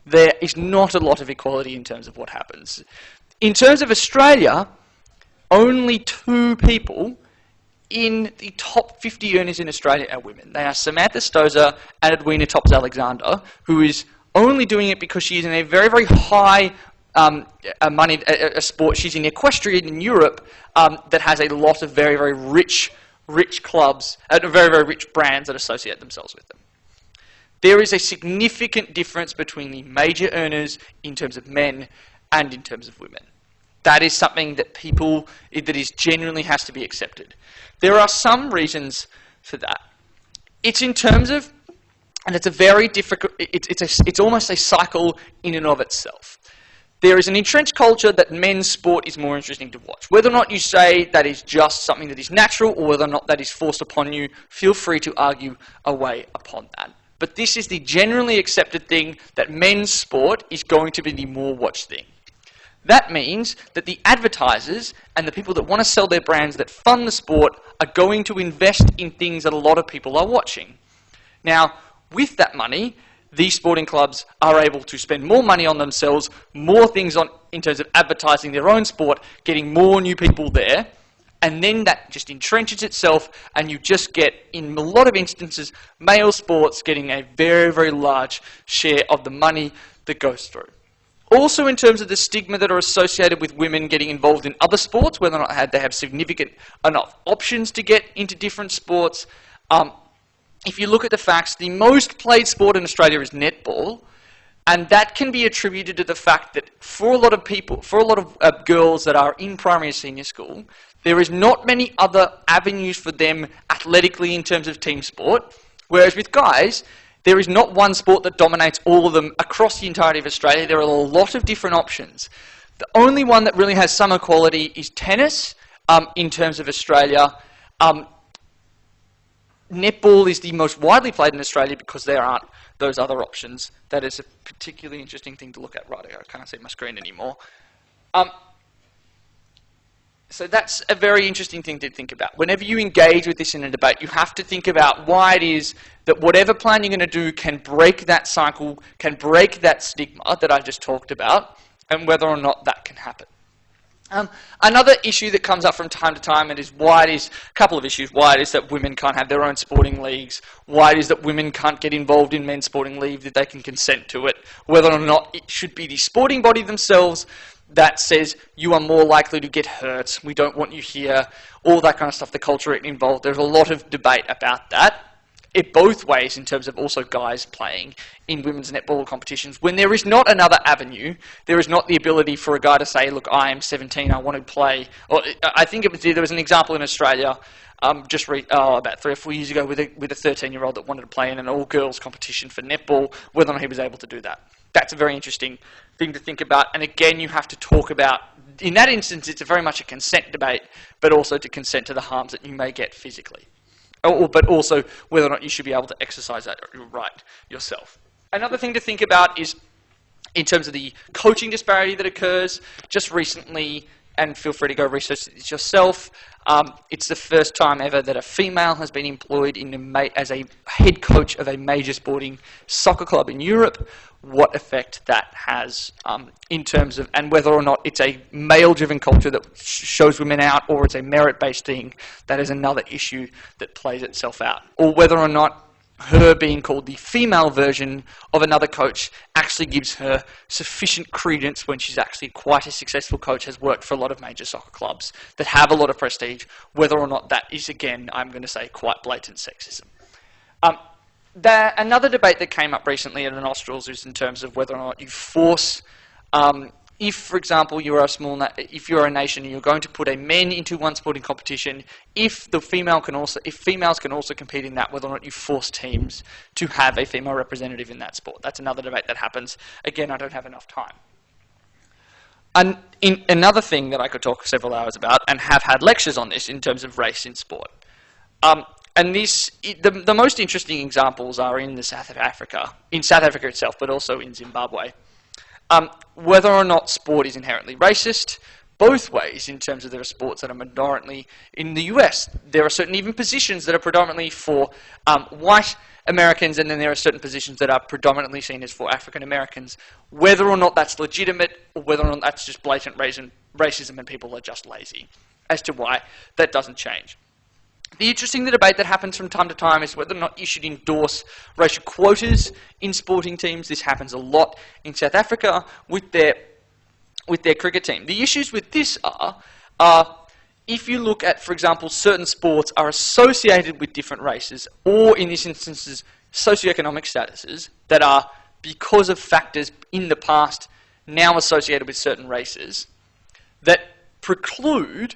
There is not a lot of equality in terms of what happens. In terms of Australia, only 2 people in the top 50 earners in Australia are women. They are Samantha Stosur and Edwina Tops-Alexander, who is only doing it because she is in a very, very high money sport. She's in equestrian in Europe that has a lot of very, very rich clubs and very, very rich brands that associate themselves with them. There is a significant difference between the major earners in terms of men and in terms of women. That is something that genuinely has to be accepted. There are some reasons for that. It's in terms of, and it's a very difficult, it's almost a cycle in and of itself. There is an entrenched culture that men's sport is more interesting to watch. Whether or not you say that is just something that is natural or whether or not that is forced upon you, feel free to argue away upon that. But this is the generally accepted thing, that men's sport is going to be the more watched thing. That means that the advertisers and the people that want to sell their brands that fund the sport are going to invest in things that a lot of people are watching. Now, with that money, these sporting clubs are able to spend more money on themselves, more things on in terms of advertising their own sport, getting more new people there, and then that just entrenches itself, and you just get, in a lot of instances, male sports getting a very, very large share of the money that goes through. Also, in terms of the stigma that are associated with women getting involved in other sports, whether or not they have significant enough options to get into different sports. If you look at the facts, the most played sport in Australia is netball, and that can be attributed to the fact that for a lot of people, for a lot of girls that are in primary and senior school, there is not many other avenues for them athletically in terms of team sport, whereas with guys, there is not one sport that dominates all of them across the entirety of Australia. There are a lot of different options. The only one that really has some equality is tennis in terms of Australia. Netball is the most widely played in Australia because there aren't those other options. That is a particularly interesting thing to look at. Right, I can't see my screen anymore. So that's a very interesting thing to think about. Whenever you engage with this in a debate, you have to think about why it is that whatever plan you're going to do can break that cycle, can break that stigma that I just talked about, and whether or not that can happen. Another issue that comes up from time to time, and is why it is a couple of issues. Why it is that women can't have their own sporting leagues. Why it is that women can't get involved in men's sporting leagues if they can consent to it. Whether or not it should be the sporting body themselves that says you are more likely to get hurt. We don't want you here. All that kind of stuff. The culture involved. There's a lot of debate about that. It both ways in terms of also guys playing in women's netball competitions. When there is not another avenue, there is not the ability for a guy to say, look, I am 17, I want to play. Or I think there was an example in Australia about 3 or 4 years ago with a 13-year-old that wanted to play in an all-girls competition for netball, whether or not he was able to do that. That's a very interesting thing to think about. And again, you have to talk about, in that instance, it's very much a consent debate, but also to consent to the harms that you may get physically. But also whether or not you should be able to exercise that right yourself. Another thing to think about is in terms of the coaching disparity that occurs. Just recently, and feel free to go research this yourself, it's the first time ever that a female has been employed as a head coach of a major sporting soccer club in Europe. What effect that has in terms of, and whether or not it's a male-driven culture that shows women out, or it's a merit-based thing, that is another issue that plays itself out. Or whether or not her being called the female version of another coach actually gives her sufficient credence when she's actually quite a successful coach, has worked for a lot of major soccer clubs that have a lot of prestige, whether or not that is, again, I'm going to say, quite blatant sexism. Another debate that came up recently at the Nostrils is in terms of whether or not you force, if, for example, if you're a nation and you're going to put a men into one sporting competition, if females can also compete in that, whether or not you force teams to have a female representative in that sport. That's another debate that happens. Again, I don't have enough time. And another thing that I could talk several hours about, and have had lectures on this in terms of race in sport. And the most interesting examples are in South Africa itself, but also in Zimbabwe. whether or not sport is inherently racist, both ways in terms of there are sports that are predominantly in the US. There are certain even positions that are predominantly for white Americans, and then there are certain positions that are predominantly seen as for African Americans. Whether or not that's legitimate, or whether or not that's just blatant racism and people are just lazy, as to why that doesn't change. The interesting debate that happens from time to time is whether or not you should endorse racial quotas in sporting teams. This happens a lot in South Africa with their cricket team. The issues with this are if you look at, for example, certain sports are associated with different races, or in this instance, socioeconomic statuses that are, because of factors in the past, now associated with certain races, that preclude,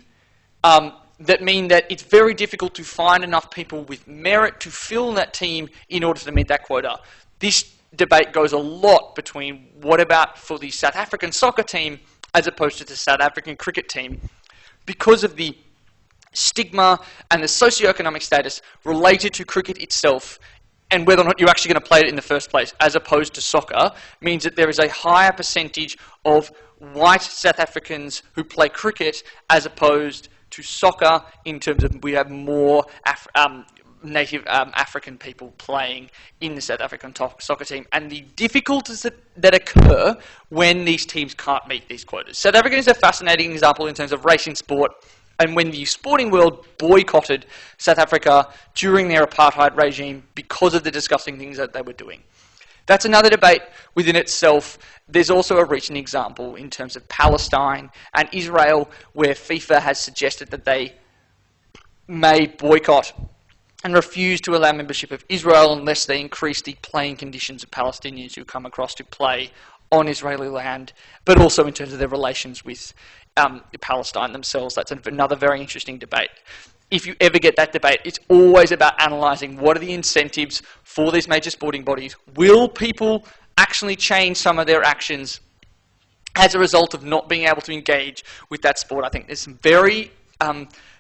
that mean that it's very difficult to find enough people with merit to fill that team in order to meet that quota. This debate goes a lot between what about for the South African soccer team as opposed to the South African cricket team, because of the stigma and the socioeconomic status related to cricket itself, and whether or not you're actually going to play it in the first place, as opposed to soccer, means that there is a higher percentage of white South Africans who play cricket as opposed to soccer, in terms of we have more native African people playing in the South African soccer team, and the difficulties that occur when these teams can't meet these quotas. South Africa is a fascinating example in terms of racing sport, and when the sporting world boycotted South Africa during their apartheid regime because of the disgusting things that they were doing. That's another debate within itself. There's also a recent example in terms of Palestine and Israel, where FIFA has suggested that they may boycott and refuse to allow membership of Israel unless they increase the playing conditions of Palestinians who come across to play on Israeli land, but also in terms of their relations with Palestine themselves. That's another very interesting debate. If you ever get that debate, it's always about analysing what are the incentives for these major sporting bodies. Will people actually change some of their actions as a result of not being able to engage with that sport? I think there's some very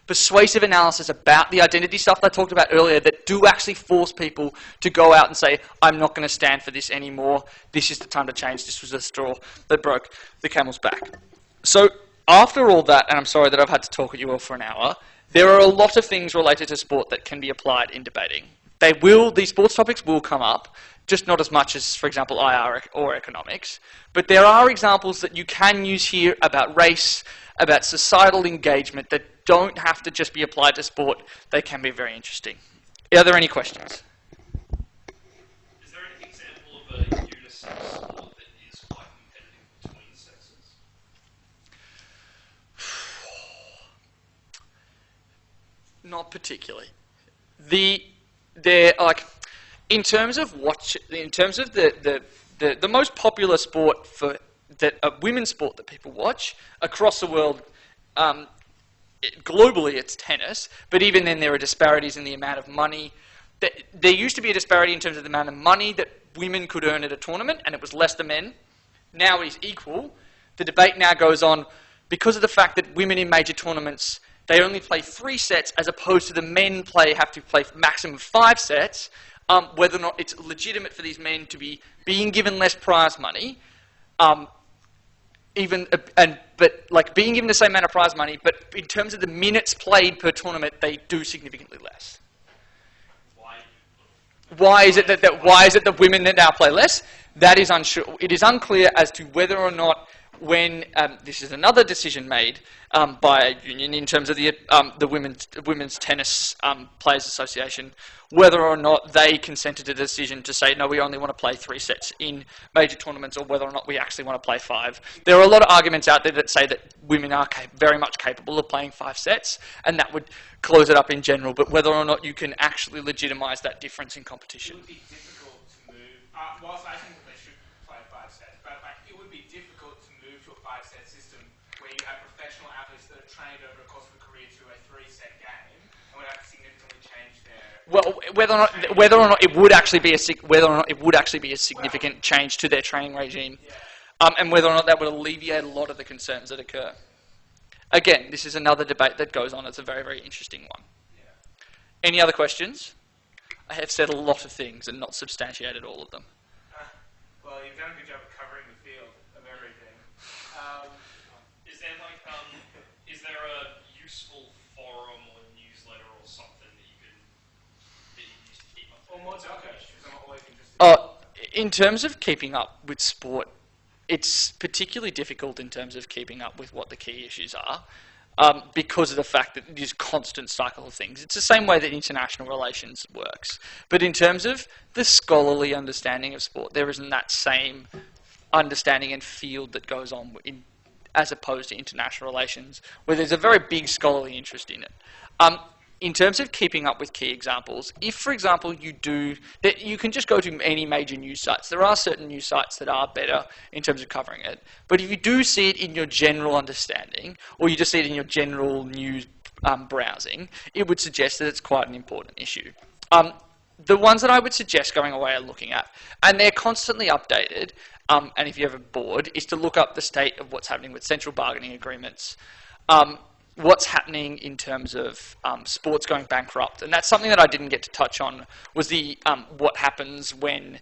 persuasive analysis about the identity stuff that I talked about earlier that do actually force people to go out and say, I'm not going to stand for this anymore. This is the time to change. This was the straw that broke the camel's back. So after all that, and I'm sorry that I've had to talk at you all for an hour, there are a lot of things related to sport that can be applied in debating. These sports topics will come up, just not as much as, for example, IR or economics. But there are examples that you can use here about race, about societal engagement that don't have to just be applied to sport. They can be very interesting. Are there any questions? Is there an example of a unisex sport that is quite competitive between sexes? Not particularly. In terms of the most popular sport for women's sport that people watch across the world, globally it's tennis, but even then there are disparities in the amount of money. There used to be a disparity in terms of the amount of money that women could earn at a tournament, and it was less than men. Now it is equal. The debate now goes on because of the fact that women in major tournaments, they only play 3 sets as opposed to the men have to play maximum 5 sets, whether or not it's legitimate for these men to be being given less prize money, but being given the same amount of prize money, but in terms of the minutes played per tournament, they do significantly less. Why is it that women now play less? That is unsure. It is unclear as to whether or not, when this is another decision made by a union in terms of the Women's Tennis Players Association, whether or not they consented to the decision to say, no, we only want to play 3 sets in major tournaments, or whether or not we actually want to play 5. There are a lot of arguments out there that say that women are very much capable of playing 5 sets, and that would close it up in general, but whether or not you can actually legitimise that difference in competition. It would be difficult to move, whilst I think that they should play 5 sets, but it would be difficult to move to a 5-set system where you have professional athletes that have trained over the course of a career to a 3-set game, and would have to significantly change their... Well, whether or not it would actually be a significant change to their training regime, and whether or not that would alleviate a lot of the concerns that occur. Again, this is another debate that goes on. It's a very, very interesting one. Yeah. Any other questions? I have said a lot of things and not substantiated all of them. Well, you've done a good job of covering the field, a useful forum or newsletter or something that you use to keep up? Or more Docker, because I'm always interested. In terms of keeping up with sport, it's particularly difficult in terms of keeping up with what the key issues are. Because of the fact that there's constant cycle of things. It's the same way that international relations works. But in terms of the scholarly understanding of sport, there isn't that same understanding and field that goes on as opposed to international relations, where there's a very big scholarly interest in it. In terms of keeping up with key examples, if, for example, you can just go to any major news sites. There are certain news sites that are better in terms of covering it. But if you do see it in your general understanding, or you just see it in your general news browsing, it would suggest that it's quite an important issue. The ones that I would suggest going away and looking at, and they're constantly updated, and if you're ever bored, is to look up the state of what's happening with central bargaining agreements, what's happening in terms of sports going bankrupt. And that's something that I didn't get to touch on, was the what happens when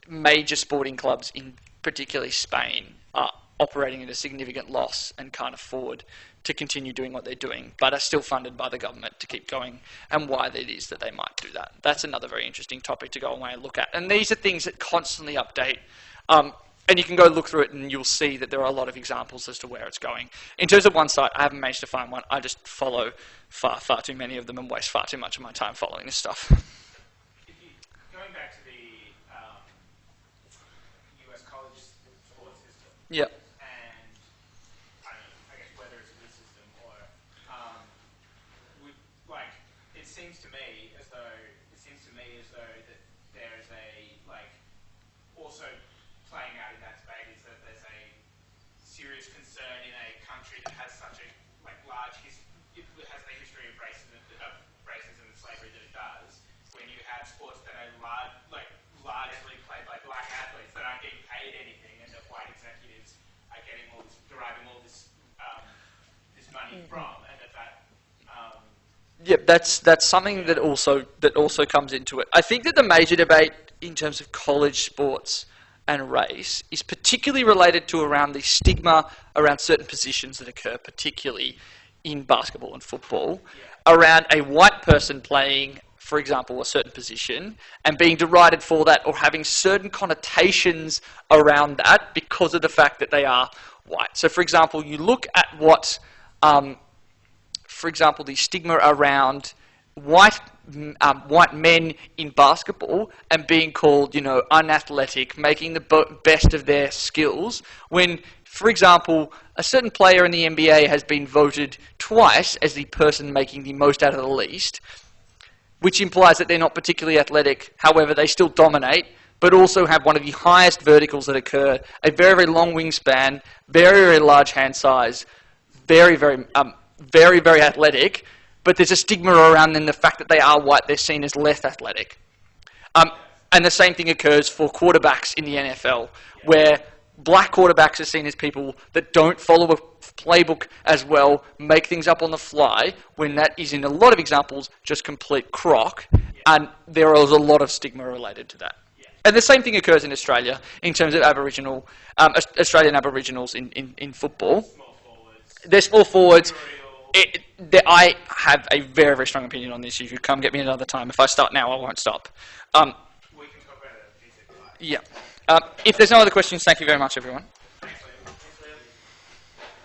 major sporting clubs, in particularly Spain, are operating at a significant loss and can't afford to continue doing what they're doing, but are still funded by the government to keep going, and why it is that they might do that. That's another very interesting topic to go away and look at. And these are things that constantly update. And you can go look through it and you'll see that there are a lot of examples as to where it's going. In terms of one site, I haven't managed to find one. I just follow far too many of them and waste far too much of my time following this stuff. Going back to the US college sports system, Yeah. and I guess whether it's a good system or it seems to me as though that there's also playing out in that debate is that there's a serious concern in a country that has such a large history of racism and slavery that it does, when you have sports that are largely played by black athletes that aren't getting paid anything, and that white executives are deriving all this money from, and Yeah, that's something that also comes into it. I think that the major debate in terms of college sports and race is particularly related to around the stigma around certain positions that occur, particularly in basketball and football, around a white person playing, for example, a certain position and being derided for that, or having certain connotations around that because of the fact that they are white. So, for example, you look at what, for example, the stigma around white men in basketball and being called, unathletic, making the best of their skills, when, for example, a certain player in the NBA has been voted twice as the person making the most out of the least, which implies that they're not particularly athletic, however, they still dominate, but also have one of the highest verticals that occur, a very, very long wingspan, very, very large hand size, very, very athletic, but there's a stigma around them, the fact that they are white, they're seen as less athletic. And the same thing occurs for quarterbacks in the NFL, where black quarterbacks are seen as people that don't follow a playbook as well, make things up on the fly, when that is, in a lot of examples, just complete crock, and there is a lot of stigma related to that. And the same thing occurs in Australia in terms of Australian Aboriginals in football. They're small forwards. I have a very, very strong opinion on this issue. Come get me another time. If I start now, I won't stop. we can talk about it. Yeah. If there's no other questions, thank you very much, everyone.